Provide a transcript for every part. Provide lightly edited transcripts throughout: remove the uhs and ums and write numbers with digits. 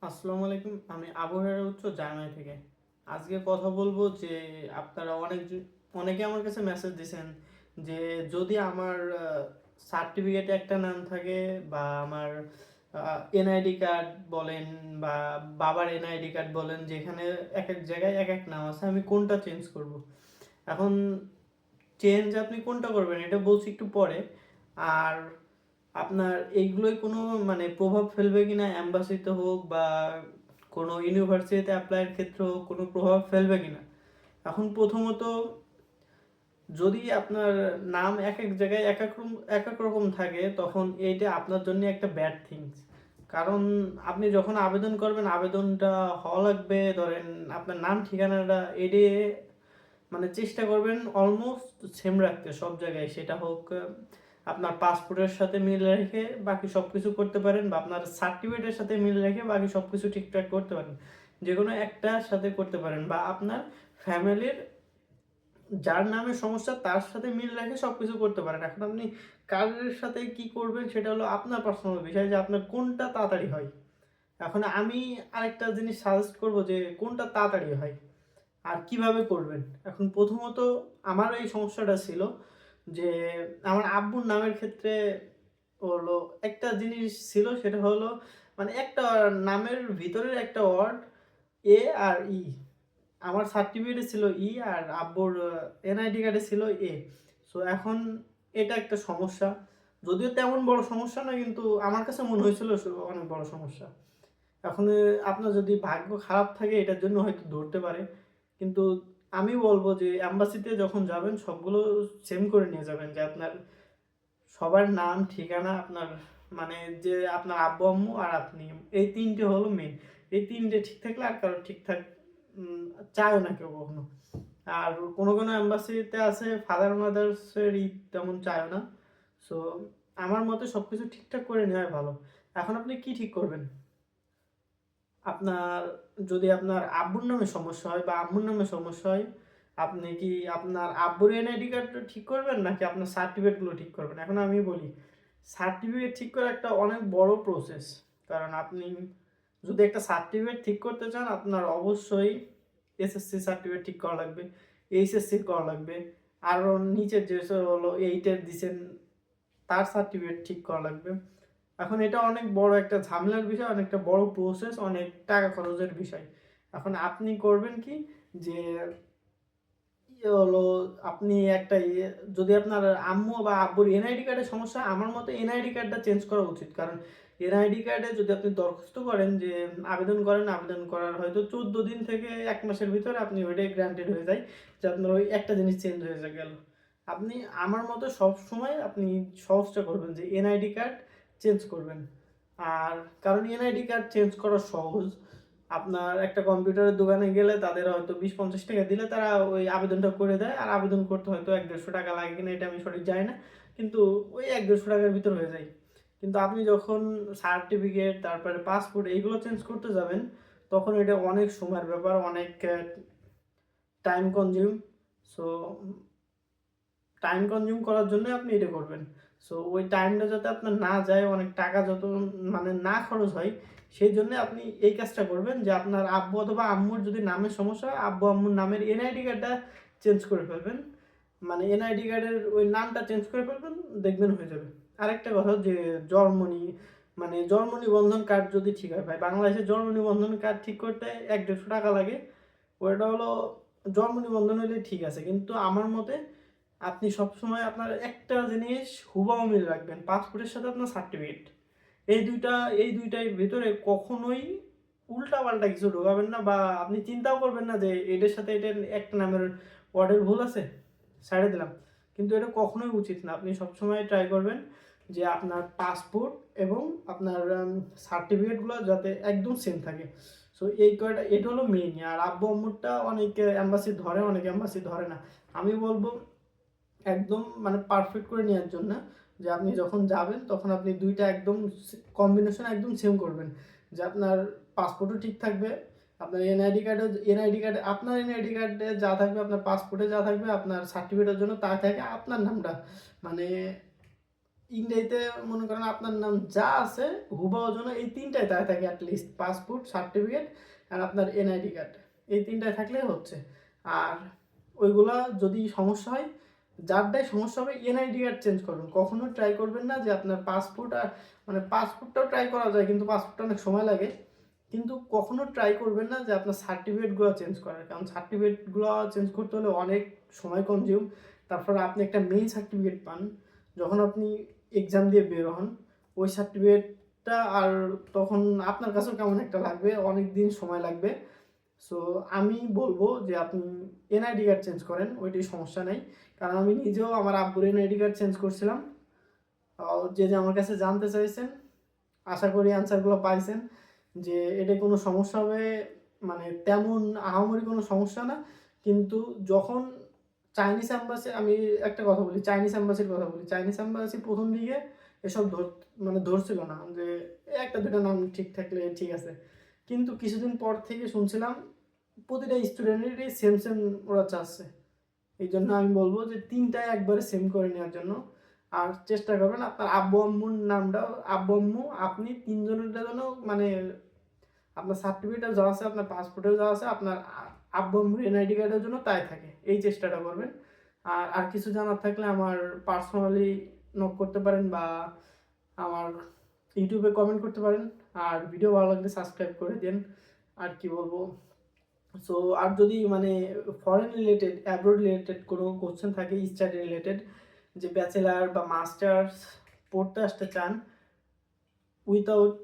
আসসালামু আলাইকুম। আমি আবহাওয়ার উচ্চ জার্মানি থেকে। আজকে কথা বলবো যে আপনারা অনেকে আমার কাছে মেসেজ দিছেন যে যদি আমার সার্টিফিকেটে একটা নাম থাকে বা আমার এনআইডি কার্ড বলেন বা বাবার এনআইডি কার্ড বলেন, যেখানে এক এক জায়গায় এক এক নাম আছে, আমি কোনটা চেঞ্জ করব। এখন চেঞ্জ আপনি কোনটা করবেন এটা বলছি একটু পরে। আর আপনার এইগুলোই কোনো প্রভাব ফেলবে কিনা, অ্যাম্বাসিতে হোক বা কোনো ইউনিভার্সিটিতে অ্যাপ্লাইয়ের ক্ষেত্রে হোক, কোনো প্রভাব ফেলবে কিনা। এখন প্রথমত, যদি আপনার নাম এক এক জায়গায় এক এক রকম থাকে, তখন এইটা আপনার জন্য একটা ব্যাড থিংস। কারণ আপনি যখন আবেদন করবেন, আবেদনটা হওয়া লাগবে, ধরেন আপনার নাম ঠিকানাটা এডে চেষ্টা করবেন অলমোস্ট সেম রাখতে সব জায়গায়। সেটা হোক আপনার পাসপোর্টের সাথে মিল রেখে বাকি সব কিছু করতে পারেন, বা আপনার সার্টিফিকেটের সাথে মিল রেখে বাকি সব কিছু ঠিকঠাক করতে পারেন। যে কোনো একটার সাথে করতে পারেন, বা আপনার ফ্যামিলির যার নামে সমস্যা তার সাথে মিল রেখে সব কিছু করতে পারেন। এখন আপনি কারের সাথে কি করবেন সেটা হলো আপনার পার্সোনাল বিষয়, যে আপনার কোনটা তাড়াতাড়ি হয়। এখন আমি আরেকটা জিনিস সাজেস্ট করব যে কোনটা তাড়াতাড়ি হয় আর কিভাবে করবেন। এখন প্রথমত, আমার এই সমস্যাটা ছিল যে আমার আব্বুর নামের ক্ষেত্রে হলো একটা জিনিস ছিল, সেটা হলো একটা নামের ভিতরের একটা ওয়ার্ড এ আর ই। আমার সার্টিফিকেটে ছিল ই, আর আব্বুর এনআইডি কার্ডে ছিল এ। সো এখন এটা একটা সমস্যা, যদিও তেমন বড় সমস্যা না, কিন্তু আমার কাছে মনে হয়েছিল অনেক বড় সমস্যা। এখন আপনার যদি ভাগ্য খারাপ থাকে এটার জন্য হয়তো ধরতে পারে, কিন্তু আমি বলবো যে অ্যাম্বাসিতে যখন যাবেন সবগুলো সেম করে নিয়ে যাবেন, যে আপনার সবার নাম ঠিকানা, আপনার মানে যে আপনার আব্বু আম্মু আর আপনি, এই তিনটে হলো মেন। এই তিনটে ঠিক থাকলে আর কারো ঠিকঠাক চায়ও না কেউ কখনো। আর কোনো কোনো অ্যাম্বাসিতে আছে ফাদার মাদার্সের তেমন চায়ও না। সো আমার মতে সব কিছু ঠিকঠাক করে নেওয়াই ভালো। এখন আপনি কি ঠিক করবেন? আপনার যদি আপনার আব্বুর নামে সমস্যা হয় বা আম্মুর নামে সমস্যা হয়, আপনি কি আপনার আব্বুর এনআইডি কার্ডটা ঠিক করবেন নাকি আপনার সার্টিফিকেটগুলো ঠিক করবেন? এখন আমি বলি, সার্টিফিকেট ঠিক করা একটা অনেক বড় প্রসেস। কারণ আপনি যদি একটা সার্টিফিকেট ঠিক করতে চান, আপনার অবশ্যই এসএসসি সার্টিফিকেট ঠিক করা লাগবে, এইচএসসি করা লাগবে, আরও নিচের যে হলো এইটের দিছেন তার সার্টিফিকেট ঠিক করা লাগবে। এখন এটা অনেক বড় একটা ঝামেলার বিষয়, অনেকটা বড় প্রসেস, অনেক টাকা খরচের বিষয়। এখন আপনি করবেন কি, যে হলো আপনি একটা যদি আপনার আম্মু বা আব্বুর এনআইডি কার্ডের সমস্যা, আমার মতে এনআইডি কার্ডটা চেঞ্জ করা উচিত। কারণ এনআইডি কার্ডে যদি আপনি দরখাস্ত করেন, যে আবেদন করেন, আবেদন করার হয়তো 14 দিন থেকে 1 মাসের ভিতরে আপনি ওইটাই গ্রান্টেড হয়ে যায়, যে আপনার ওই একটা জিনিস চেঞ্জ হয়ে গেল। আপনি আমার মতো সব সময় আপনি সহজটা করবেন যে এনআইডি কার্ড চেঞ্জ করবেন। আর কারণ এনআইডি কার্ড চেঞ্জ করা সহজ। আপনার একটা কম্পিউটারের দোকানে গেলে তাদের হয়তো 20-50 টাকা দিলে তারা ওই আবেদনটা করে দেয়, আর আবেদন করতে হয়তো 100-150 টাকা লাগে কিনা এটা আমি সঠিক জানি না, কিন্তু ওই 100-150 টাকার ভিতর হয়ে যায়। কিন্তু আপনি যখন সার্টিফিকেট, তারপরে পাসপোর্ট এইগুলো চেঞ্জ করতে যাবেন, তখন এটা অনেক সময়ের ব্যাপার, অনেক time consume. So time consume করার জন্য আপনি এটা করবেন। সো ওই টাইমটা যাতে আপনার না যায়, অনেক টাকা যত না খরচ হয়, সেই জন্য আপনি এই কাজটা করবেন, যে আপনার আব্বু অথবা আম্মুর যদি নামের সমস্যা হয়, আব্বু আম্মুর নামের এনআইডি কার্ডটা চেঞ্জ করে ফেলবেন। এনআইডি কার্ডের ওই নামটা চেঞ্জ করে ফেলবেন, দেখবেন হয়ে যাবে। আরেকটা কথা, যে জন্মনি জন্ম নিবন্ধন কার্ড যদি ঠিক হয়, ভাই বাংলাদেশের জন্ম নিবন্ধন কার্ড ঠিক করতে 100-150 টাকা লাগে। ওটা হলো জন্ম নিবন্ধন হলে ঠিক আছে, কিন্তু আমার মতে আপনি সবসময় আপনার একটা জিনিস হুবহু মিল রাখবেন, পাসপোর্টের সাথে আপনার সার্টিফিকেট। এই দুইটা এই দুইটার ভিতরে কখনোই উল্টাপাল্টা কিছু ঢোকাবেন না, বা আপনি চিন্তাও করবেন না যে এটার সাথে এটার একটা নামের ওয়ার্ডের ভুল আছে, ছেড়ে দিলাম। কিন্তু এটা কখনোই উচিত না। আপনি সবসময় ট্রাই করবেন যে আপনার পাসপোর্ট এবং আপনার সার্টিফিকেটগুলো যাতে একদম সেম থাকে। সো এই কয়টা, এটা হলো মেইন। আর আব্বু আম্মুরটা অনেক অ্যাম্বাসি ধরে, অনেক অ্যাম্বাসি ধরে না। আমি বলবো একদম পারফেক্ট করে নেওয়ার জন্য, যে আপনি যখন যাবেন তখন আপনি দুইটা একদম কম্বিনেশন একদম সেম করবেন, যে আপনার পাসপোর্টও ঠিক থাকবে, আপনার এনআইডি কার্ডে আপনার এনআইডি কার্ডে যা থাকবে, আপনার পাসপোর্টে যা থাকবে, আপনার সার্টিফিকেটের জন্য তা থাকে আপনার নামটা, মানে ইন্ডিয়াতে মনে করেন আপনার নাম যা আছে হুবাহু যেন এই তিনটায় তাই থাকে, অ্যাটলিস্ট পাসপোর্ট, সার্টিফিকেট আর আপনার এনআইডি কার্ড, এই তিনটায় থাকলে হচ্ছে। আর ওইগুলা যদি সমস্যা হয়, যারটাই সমস্যা হবে এনআইডি কার্ড চেঞ্জ করবেন, কখনো ট্রাই করবেন না যে আপনার পাসপোর্ট আর মানে পাসপোর্টটাও ট্রাই করা যায় কিন্তু পাসপোর্টটা অনেক সময় লাগে, কিন্তু কখনো ট্রাই করবেন না যে আপনার সার্টিফিকেটগুলো চেঞ্জ করার, কারণ সার্টিফিকেটগুলো চেঞ্জ করতে হলে অনেক সময় কনজিউম। তারপর আপনি একটা মেইন সার্টিফিকেট পান যখন আপনি এক্সাম দিয়ে বের হন, ওই সার্টিফিকেটটা আর তখন আপনার কাছেও কেমন একটা লাগবে, অনেক দিন সময় লাগবে। সো আমি বলবো যে আপনি এনআইডি কার্ড চেঞ্জ করেন, ওইটাই সমস্যা নেই। কারণ আমি নিজেও আমার আব্বুর এনআইডি কার্ড চেঞ্জ করছিলাম। যে যে আমার কাছে জানতে চাইছেন, আশা করি অ্যান্সারগুলো পাইছেন যে এটা কোনো সমস্যা হবে, মানে তেমন আহামরি কোনো সমস্যা না। কিন্তু যখন চাইনিজ অ্যাম্বাসি, আমি একটা কথা বলি, চাইনিজ অ্যাম্বাসির কথা বলি, চাইনিজ অ্যাম্বাসি প্রথম দিকে এসব মানে ধরছিল না, যে একটা দুটা নাম ঠিক থাকলে ঠিক আছে, কিন্তু কিছুদিন পর থেকে শুনছিলাম প্রতিটা স্টুডেন্টেরই সেম সেম ওরা চাচ্ছে। এই জন্য আমি বলবো যে তিনটায় একবারে সেম করে নেওয়ার জন্য। আর চেষ্টা করবেন আপনার আব্বু আম্মুর নামটাও, আব্বু আম্মু আপনি তিনজনের জন্য মানে আপনার সার্টিফিকেটে যা আছে, আপনার পাসপোর্টেও যা আছে, আপনার আব্বু আম্মুর এনআইডি কার্ডের জন্য তাই থাকে, এই চেষ্টাটা করবেন। আর আর কিছু জানার থাকলে আমার পার্সোনালি নক করতে পারেন বা আমার ইউটিউবে কমেন্ট করতে পারেন। আর ভিডিও ভালো লাগলে সাবস্ক্রাইব করে দিন। আর কি বলবো, সো আর যদি মানে ফরেন রিলেটেড, অ্যাব্রোড রিলেটেড কোনো কোশ্চেন থাকে, স্টাডি রিলেটেড, যে ব্যাচেলার বা মাস্টার্স পড়তে আসতে চান উইথাউট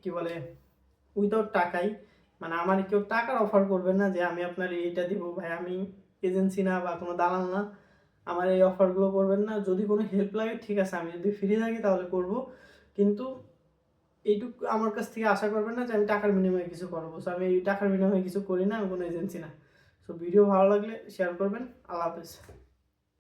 কি বলে উইথাউট টাকাই, মানে আমার কেউ টাকার অফার করবে না যে আমি আপনার এইটা দিব ভাই, আমি এজেন্সি না বা কোনো দালাল না, আমার এই অফারগুলো করবেন না। যদি কোনো হেল্প লাগে ঠিক আছে, আমি যদি ফ্রি থাকি তাহলে করব, কিন্তু এইটুকু আমার কাছ থেকে আশা করবেন না যে আমি টাকার বিনিময়ে কিছু করবো। সো আমি এই টাকার বিনিময়ে কিছু করি না, আমি কোনো এজেন্সি না। সো ভিডিও ভালো লাগলে শেয়ার করবেন। আল্লাহ হাফেজ।